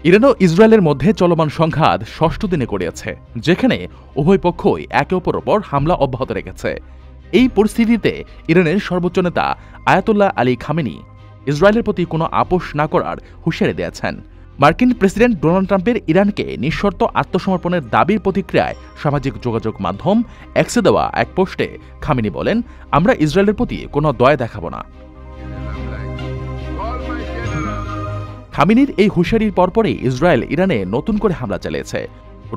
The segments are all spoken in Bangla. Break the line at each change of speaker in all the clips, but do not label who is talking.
ইরান ও ইসরায়েলের মধ্যে চলমান সংঘাত ষষ্ঠ দিনে গড়িয়েছে, যেখানে উভয় পক্ষই একে অপরের ওপর হামলা অব্যাহত রেখেছে। এই পরিস্থিতিতে ইরানের সর্বোচ্চ নেতা আয়াতুল্লাহ আলী খামেনি ইসরায়েলের প্রতি কোনো আপোষ না করার হুঁশিয়ারি দিয়েছেন। মার্কিন প্রেসিডেন্ট ডোনাল্ড ট্রাম্পের ইরানকে নিঃশর্ত আত্মসমর্পণের দাবির প্রতিক্রিয়ায় সামাজিক যোগাযোগ মাধ্যম এক্সে দেওয়া এক পোস্টে খামেনি বলেন, আমরা ইসরায়েলের প্রতি কোনো দয়া দেখাব না। খামেনির এই হুঁশিয়ারির পরপরই ইসরায়েল ইরানে নতুন করে হামলা চালিয়েছে।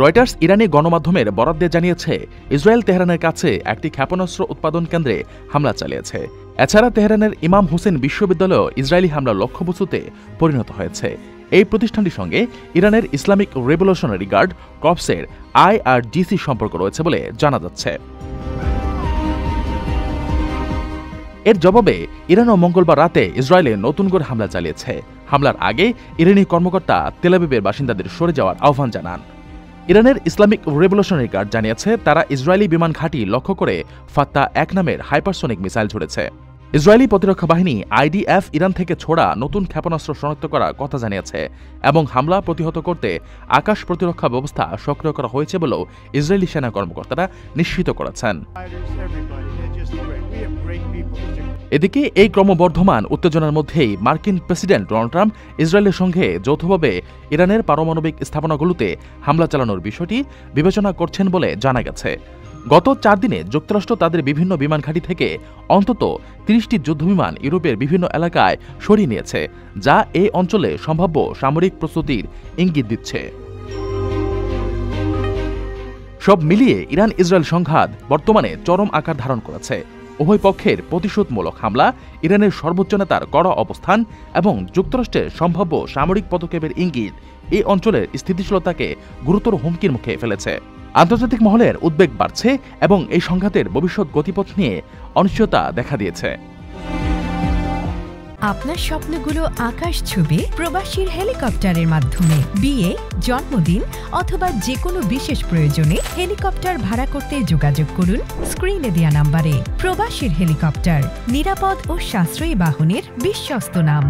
রয়টার্স ইরানি গণমাধ্যমের বরাত দিয়ে জানিয়েছে, ইসরায়েল তেহরানের কাছে একটি ক্ষেপণাস্ত্র উৎপাদন কেন্দ্রে হামলা চালিয়েছে। এছাড়া তেহরানের ইমাম হুসেন বিশ্ববিদ্যালয় ইসরায়েলি হামলার লক্ষ্যবস্তুতে পরিণত হয়েছে। এই প্রতিষ্ঠানটির সঙ্গে ইরানের ইসলামিক রেভলিউশনারি গার্ড কর্পসের IRGC সম্পর্ক রয়েছে বলে জানা যাচ্ছে। এর জবাবে ইরানও মঙ্গলবার রাতে ইসরায়েলে নতুন করে হামলা চালিয়েছে। হামলার আগে ইরানি কর্মকর্তা তেল আবিবের বাসিন্দাদের সরে যাওয়ার আহ্বান জানান। ইরানের ইসলামিক রেভলিউশনারি গার্ড জানিয়েছে, তারা ইসরায়েলি বিমান ঘাঁটি লক্ষ্য করে ফাত্তা-1 নামের হাইপারসোনিক মিসাইল ছুড়েছে। ইসরায়েলি প্রতিরক্ষা বাহিনী IDF ইরান থেকে ছোড়া নতুন ক্ষেপণাস্ত্র শনাক্ত করার কথা জানিয়েছে এবং হামলা প্রতিহত করতে আকাশ প্রতিরক্ষা ব্যবস্থা সক্রিয় করা হয়েছে বলেও ইসরায়েলি সেনা কর্মকর্তারা নিশ্চিত করেছেন। এদিকে এই ক্রমবর্ধমান উত্তেজনার মধ্যেই মার্কিন প্রেসিডেন্ট ডোনাল্ড ট্রাম্প ইসরায়েলের সঙ্গে যৌথভাবে ইরানের পারমাণবিক স্থাপনাগুলোতে হামলা চালানোর বিষয়টি বিবেচনা করছেন বলে জানা গেছে। গত 4 দিনে যুক্তরাষ্ট্র তাদের বিভিন্ন বিমান ঘাঁটি থেকে অন্তত 30টি যুদ্ধবিমান ইউরোপের বিভিন্ন এলাকায় সরিয়ে নিয়েছে, যা এই অঞ্চলে সম্ভাব্য সামরিক প্রস্তুতির ইঙ্গিত দিচ্ছে। সব মিলিয়ে ইরান ইসরায়েল সংঘাত বর্তমানে চরম আকার ধারণ করেছে। উভয় পক্ষের প্রতিশোধমূলক হামলা, ইরানের সর্বোচ্চ নেতার কড়া অবস্থান এবং যুক্তরাষ্ট্রের সম্ভাব্য সামরিক পদক্ষেপের ইঙ্গিত এই অঞ্চলের স্থিতিশীলতাকে গুরুতর হুমকির মুখে ফেলেছে। আন্তর্জাতিক মহলের উদ্বেগ বাড়ছে এবং এই সংঘাতের ভবিষ্যৎ গতিপথ নিয়ে অনিশ্চয়তা দেখা দিয়েছে।
আপনার স্বপ্নগুলো আকাশ ছুবে প্রবাসীর হেলিকপ্টারের মাধ্যমে। বিয়ে, জন্মদিন অথবা যে কোনো বিশেষ প্রয়োজনে হেলিকপ্টার ভাড়া করতে যোগাযোগ করুন স্ক্রিনে দেয়া নাম্বারে। প্রবাসীর হেলিকপ্টার, নিরাপদ ও সাশ্রয়ী বাহনের বিশ্বস্ত নাম।